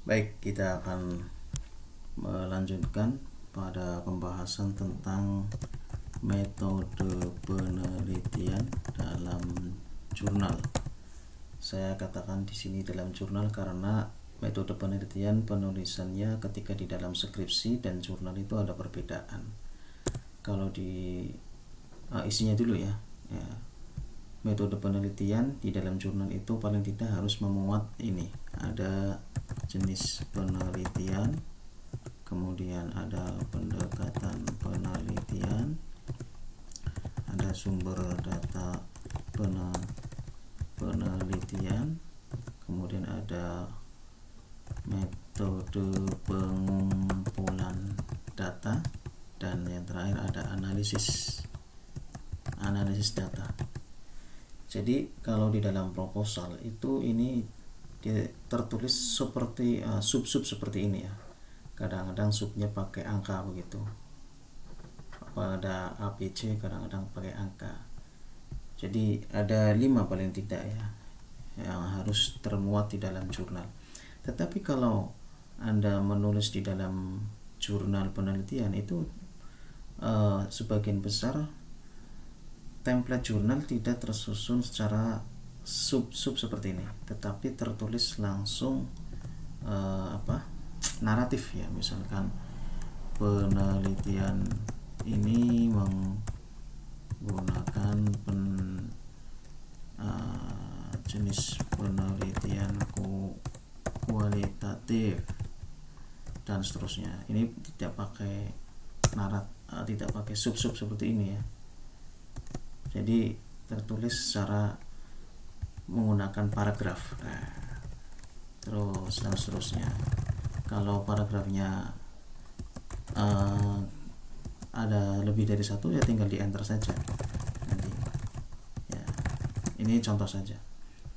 Baik, kita akan melanjutkan pada pembahasan tentang metode penelitian dalam jurnal. Saya katakan di sini dalam jurnal karena metode penelitian penulisannya ketika di dalam skripsi dan jurnal itu ada perbedaan. Kalau di isinya dulu ya. Metode penelitian di dalam jurnal itu paling tidak harus memuat ini, ada jenis penelitian, kemudian ada pendekatan penelitian, ada sumber data penelitian, kemudian ada metode pengumpulan data, dan yang terakhir ada analisis data. Jadi kalau di dalam proposal itu ini tertulis seperti sub-sub seperti ini ya. Kadang-kadang subnya pakai angka begitu. Ada ABC, kadang-kadang pakai angka. Jadi ada 5 paling tidak ya yang harus termuat di dalam jurnal. Tetapi kalau Anda menulis di dalam jurnal penelitian itu sebagian besar template jurnal tidak tersusun secara sub-sub seperti ini, tetapi tertulis langsung naratif ya. Misalkan penelitian ini menggunakan jenis penelitian kualitatif dan seterusnya. Ini tidak pakai tidak pakai sub-sub seperti ini ya. Jadi tertulis secara menggunakan paragraf, terus dan seterusnya. Kalau paragrafnya ada lebih dari satu ya tinggal di enter saja nanti. Ya, ini contoh saja.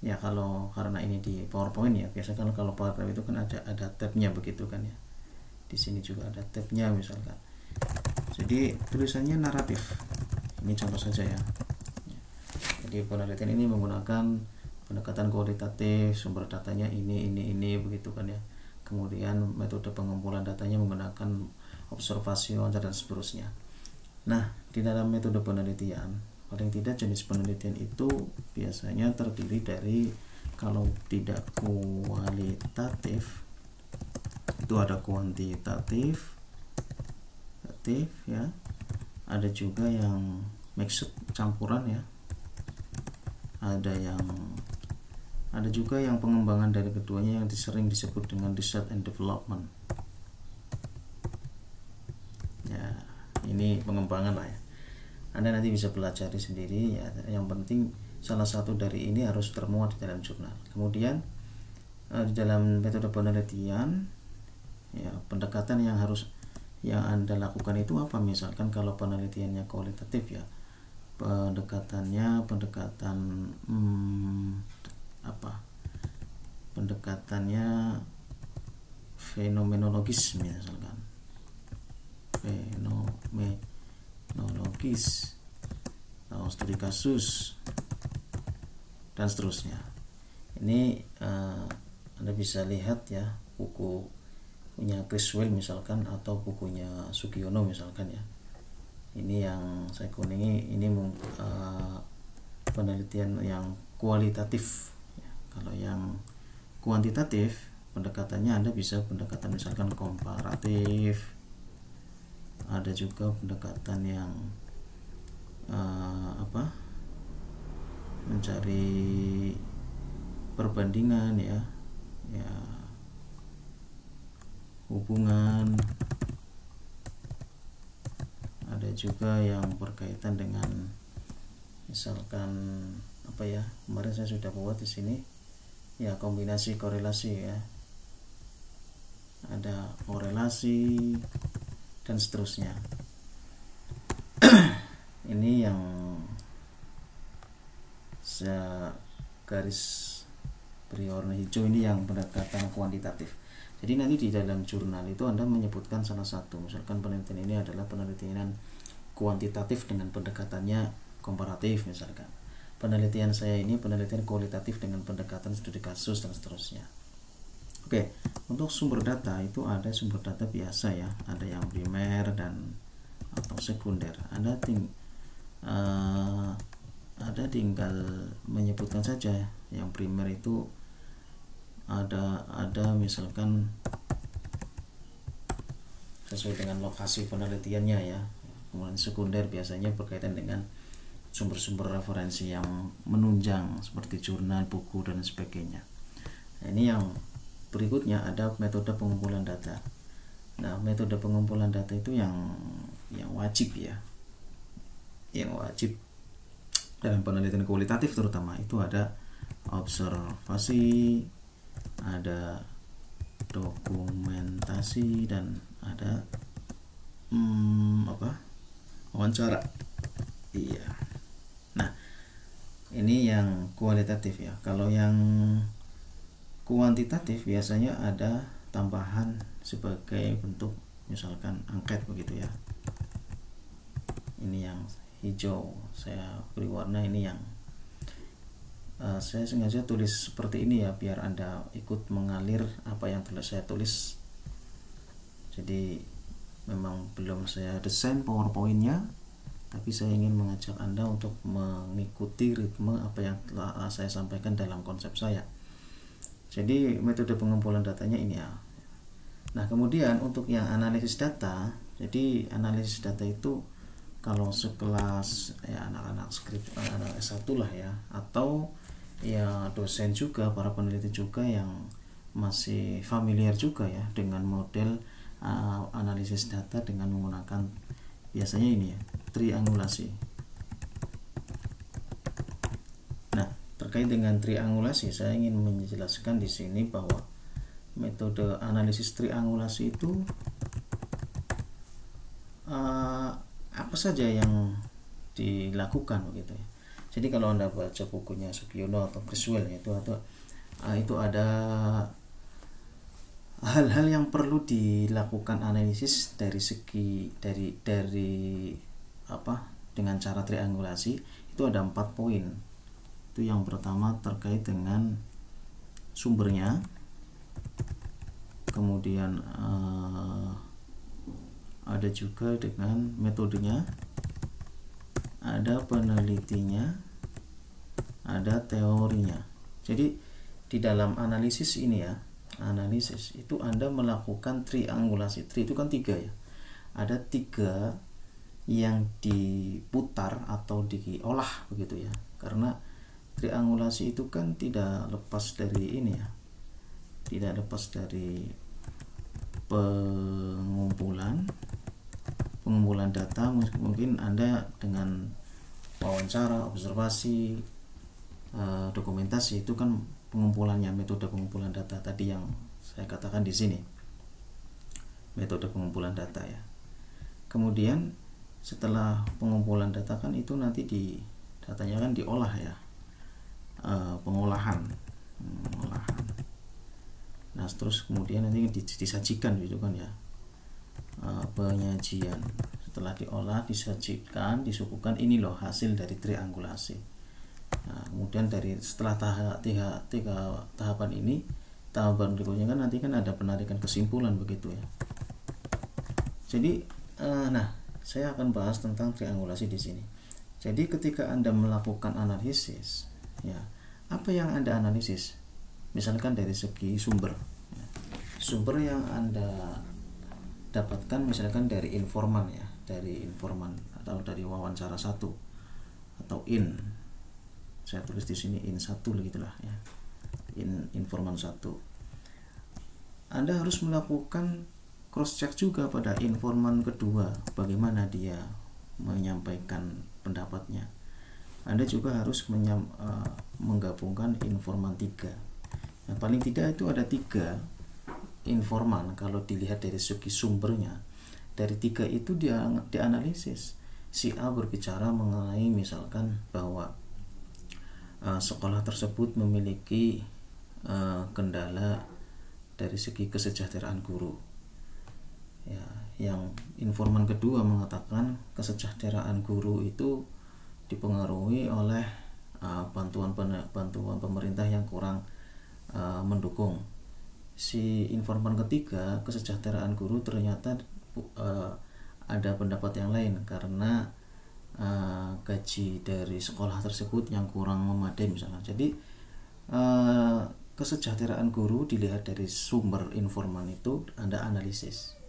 Ya kalau karena ini di PowerPoint ya, biasanya kalau paragraf itu kan ada tabnya begitu kan ya. Di sini juga ada tabnya misalkan. Jadi tulisannya naratif. Ini contoh saja ya. Jadi penelitian ini menggunakan pendekatan kualitatif, sumber datanya ini begitu kan ya. Kemudian metode pengumpulan datanya menggunakan observasi, wawancara dan seterusnya. Nah, di dalam metode penelitian, paling tidak jenis penelitian itu biasanya terdiri dari, kalau tidak kualitatif itu ada kuantitatif ya. Ada juga yang mixed, campuran ya. Ada juga yang pengembangan dari keduanya yang sering disebut dengan research and development. Ya, ini pengembangan lah ya. Anda nanti bisa pelajari sendiri ya. Yang penting salah satu dari ini harus termuat di dalam jurnal. Kemudian di dalam metode penelitian ya, pendekatan yang Anda lakukan itu apa? Misalkan kalau penelitiannya kualitatif ya, pendekatannya fenomenologis misalkan, fenomenologis atau studi kasus dan seterusnya. Ini Anda bisa lihat ya, bukunya Criswell misalkan, atau bukunya Sugiono misalkan ya. Ini yang saya kuningi, ini penelitian yang kualitatif ya. Kalau yang kuantitatif pendekatannya Anda bisa pendekatan misalkan komparatif, ada juga pendekatan yang mencari perbandingan ya, hubungan. Ada juga yang berkaitan dengan misalkan kemarin saya sudah buat di sini ya, kombinasi korelasi ya. Ada korelasi dan seterusnya. Ini yang saya garis beri warna hijau, ini yang pendekatan kuantitatif. Jadi nanti di dalam jurnal itu Anda menyebutkan salah satu, misalkan penelitian ini adalah penelitian kuantitatif dengan pendekatannya komparatif misalkan. Penelitian saya ini penelitian kualitatif dengan pendekatan studi kasus dan seterusnya. Oke, Untuk sumber data itu ada sumber data biasa ya, ada yang primer dan atau sekunder. Ada tinggal menyebutkan saja. Yang primer itu ada misalkan sesuai dengan lokasi penelitiannya ya. Kemudian sekunder biasanya berkaitan dengan sumber-sumber referensi yang menunjang seperti jurnal, buku dan sebagainya. Nah, ini yang berikutnya ada metode pengumpulan data. Nah, metode pengumpulan data itu yang wajib ya. Yang wajib dalam penelitian kualitatif terutama itu ada observasi, ada dokumentasi, dan ada wawancara. Iya. Nah, ini yang kualitatif ya. Kalau yang kuantitatif biasanya ada tambahan sebagai bentuk misalkan angket begitu ya. Ini yang hijau, saya beri warna ini yang saya sengaja tulis seperti ini ya biar Anda ikut mengalir apa yang telah saya tulis. Jadi memang belum saya desain PowerPoint-nya, tapi saya ingin mengajak Anda untuk mengikuti ritme apa yang telah saya sampaikan dalam konsep saya. Jadi metode pengumpulan datanya ini ya. Nah, kemudian untuk yang analisis data, jadi analisis data itu kalau sekelas ya anak-anak anak S1 lah ya, atau ya dosen juga, para peneliti juga yang masih familiar juga ya dengan model analisis data dengan menggunakan biasanya ini ya, triangulasi. Nah, terkait dengan triangulasi, saya ingin menjelaskan di sini bahwa metode analisis triangulasi itu apa saja yang dilakukan begitu ya. Jadi kalau Anda baca bukunya Sugiono atau Criswell itu ada hal-hal yang perlu dilakukan analisis dari segi dengan cara triangulasi itu ada 4 poin. Itu yang pertama terkait dengan sumbernya, kemudian ada juga dengan metodenya, ada penelitinya, ada teorinya. Jadi di dalam analisis ini ya, analisis itu Anda melakukan triangulasi. Tri itu kan 3 ya. Ada 3 yang diputar atau diolah begitu ya. Karena triangulasi itu kan tidak lepas dari ini ya. Tidak lepas dari pengumpulan data. Mungkin Anda dengan wawancara, observasi, dokumentasi itu kan pengumpulannya, metode pengumpulan data tadi yang saya katakan di sini, metode pengumpulan data ya. Kemudian setelah pengumpulan data kan itu nanti datanya kan diolah ya, pengolahan. Nah, terus kemudian nanti disajikan gitu kan ya, penyajian. Setelah diolah, disajikan, disuguhkan, ini loh hasil dari triangulasi. Nah, kemudian setelah tiga tahapan ini, tahapan berikutnya kan nanti kan ada penarikan kesimpulan begitu ya. Jadi saya akan bahas tentang triangulasi di sini. Jadi ketika Anda melakukan analisis ya, apa yang Anda analisis? Misalkan dari segi sumber ya. Sumber yang Anda dapatkan misalkan dari informan ya, dari informan atau dari wawancara 1 atau saya tulis di sini in 1 gitulah ya, informan 1. Anda harus melakukan cross check juga pada informan kedua, bagaimana dia menyampaikan pendapatnya. Anda juga harus menggabungkan informan 3. Nah, paling tidak itu ada 3 informan kalau dilihat dari segi sumbernya. Dari 3 itu dianalisis. Si A berbicara mengenai misalkan bahwa sekolah tersebut memiliki kendala dari segi kesejahteraan guru ya. Yang informan kedua mengatakan kesejahteraan guru itu dipengaruhi oleh bantuan pemerintah yang kurang mendukung, si informan ketiga, kesejahteraan guru, ternyata ada pendapat yang lain karena gaji dari sekolah tersebut yang kurang memadai misalnya. Jadi kesejahteraan guru dilihat dari sumber informan itu Anda analisis.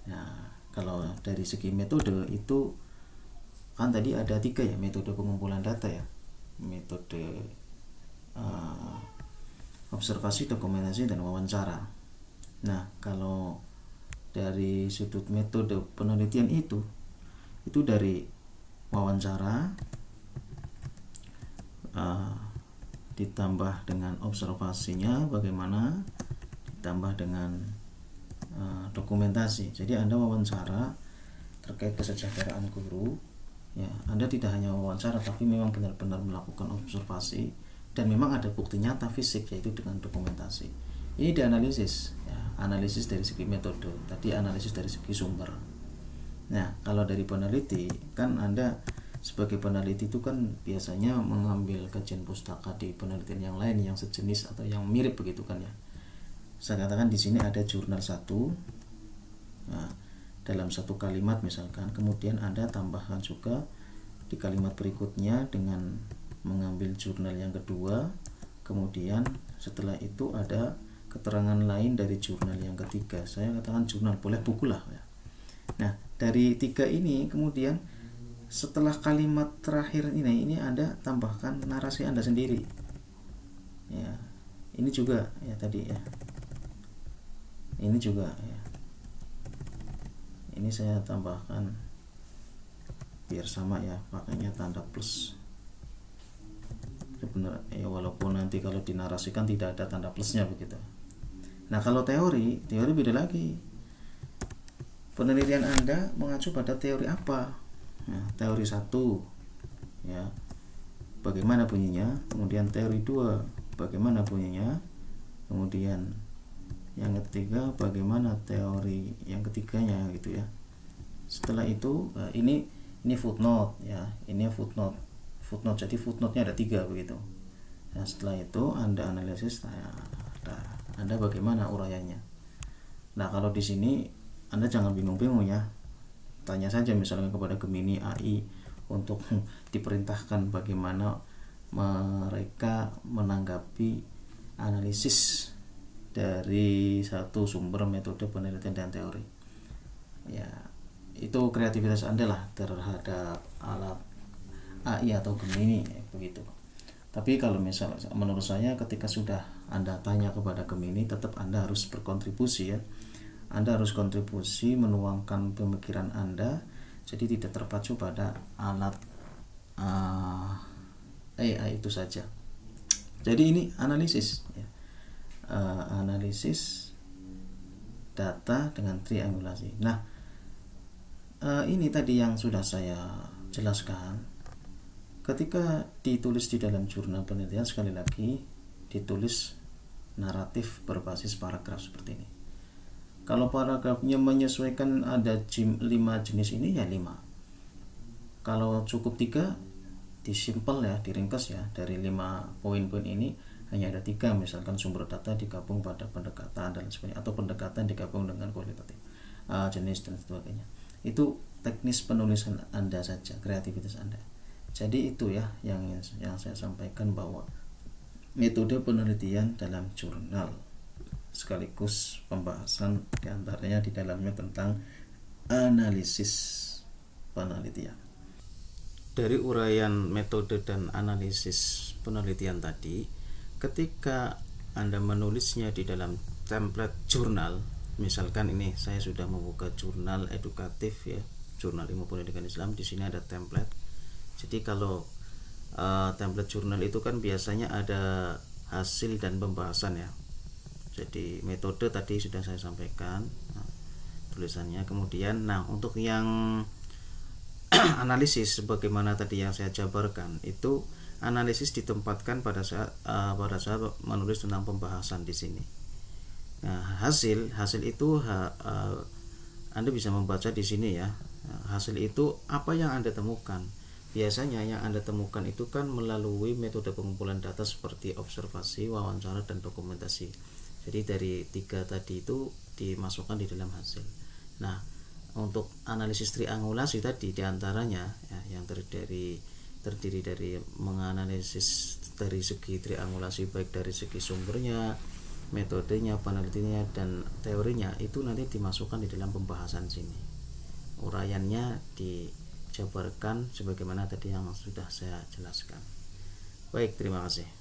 Nah, kalau dari segi metode itu kan tadi ada 3 ya, metode pengumpulan data ya, metode observasi, dokumentasi, dan wawancara. Nah, kalau dari sudut metode penelitian itu dari wawancara ditambah dengan observasinya bagaimana, ditambah dengan dokumentasi. Jadi Anda wawancara terkait kesejahteraan guru ya, Anda tidak hanya wawancara tapi memang benar-benar melakukan observasi dan memang ada bukti nyata fisik, yaitu dengan dokumentasi. Ini dianalisis ya, analisis dari segi metode, tadi analisis dari segi sumber. Nah, kalau dari peneliti kan Anda sebagai peneliti itu kan biasanya mengambil kajian pustaka di penelitian yang lain yang sejenis atau yang mirip begitu kan ya. Saya katakan di sini ada jurnal 1. Nah, dalam satu kalimat misalkan, kemudian Anda tambahkan juga di kalimat berikutnya dengan mengambil jurnal yang kedua, kemudian setelah itu ada keterangan lain dari jurnal yang ketiga. Saya katakan jurnal, boleh buku lah ya. Nah, dari 3 ini kemudian setelah kalimat terakhir ini Anda tambahkan narasi Anda sendiri ya. Ini juga ya tadi ya, ini juga ya, ini saya tambahkan biar sama ya, pakainya tanda plus benar ya, walaupun nanti kalau dinarasikan tidak ada tanda plusnya begitu. Nah, kalau teori beda lagi. Penelitian Anda mengacu pada teori apa? Nah, teori 1 ya, bagaimana bunyinya, kemudian teori 2 bagaimana bunyinya, kemudian yang ketiga bagaimana teori yang ketiganya gitu ya. Setelah itu ini footnote ya, ini footnote. Jadi footnote-nya ada 3 begitu. Nah, setelah itu Anda analisis, Anda bagaimana uraiannya. Nah, kalau di sini Anda jangan bingung-bingung ya. Tanya saja misalnya kepada Gemini AI untuk diperintahkan bagaimana mereka menanggapi analisis dari satu sumber metode penelitian dan teori. Ya, itu kreativitas Anda lah terhadap alat AI atau Gemini begitu. Tapi kalau misalnya menurut saya ketika sudah Anda tanya kepada Gemini, tetap Anda harus berkontribusi ya. Anda harus kontribusi menuangkan pemikiran Anda, jadi tidak terpacu pada alat AI itu saja. Jadi ini analisis ya. Analisis data dengan triangulasi. Nah, ini tadi yang sudah saya jelaskan. Ketika ditulis di dalam jurnal penelitian, sekali lagi ditulis naratif berbasis paragraf seperti ini. Kalau paragrafnya menyesuaikan ada 5 jenis ini ya 5. Kalau cukup 3 disimpel ya, diringkas ya, dari 5 poin-poin ini hanya ada 3, misalkan sumber data digabung pada pendekatan dan sebagainya, atau pendekatan digabung dengan kualitatif jenis dan sebagainya. Itu teknis penulisan Anda saja, kreativitas Anda. Jadi itu ya yang saya sampaikan, bahwa metode penelitian dalam jurnal sekaligus pembahasan diantaranya di dalamnya tentang analisis penelitian. Dari uraian metode dan analisis penelitian tadi, ketika Anda menulisnya di dalam template jurnal, misalkan ini saya sudah membuka jurnal edukatif ya, jurnal ilmu pendidikan Islam, di sini ada template. Jadi kalau template jurnal itu kan biasanya ada hasil dan pembahasan ya. Jadi metode tadi sudah saya sampaikan tulisannya. Kemudian untuk yang analisis sebagaimana tadi yang saya jabarkan, itu analisis ditempatkan pada saat menulis tentang pembahasan di sini. Nah, hasil itu Anda bisa membaca di sini ya. Hasil itu apa yang Anda temukan. Biasanya yang Anda temukan itu kan melalui metode pengumpulan data seperti observasi, wawancara, dan dokumentasi. Jadi dari 3 tadi itu dimasukkan di dalam hasil. Nah, untuk analisis triangulasi tadi diantaranya ya, yang terdiri dari menganalisis dari segi triangulasi, baik dari segi sumbernya, metodenya, penelitiannya, dan teorinya, itu nanti dimasukkan di dalam pembahasan sini. Uraiannya dijabarkan sebagaimana tadi yang sudah saya jelaskan. Baik, terima kasih.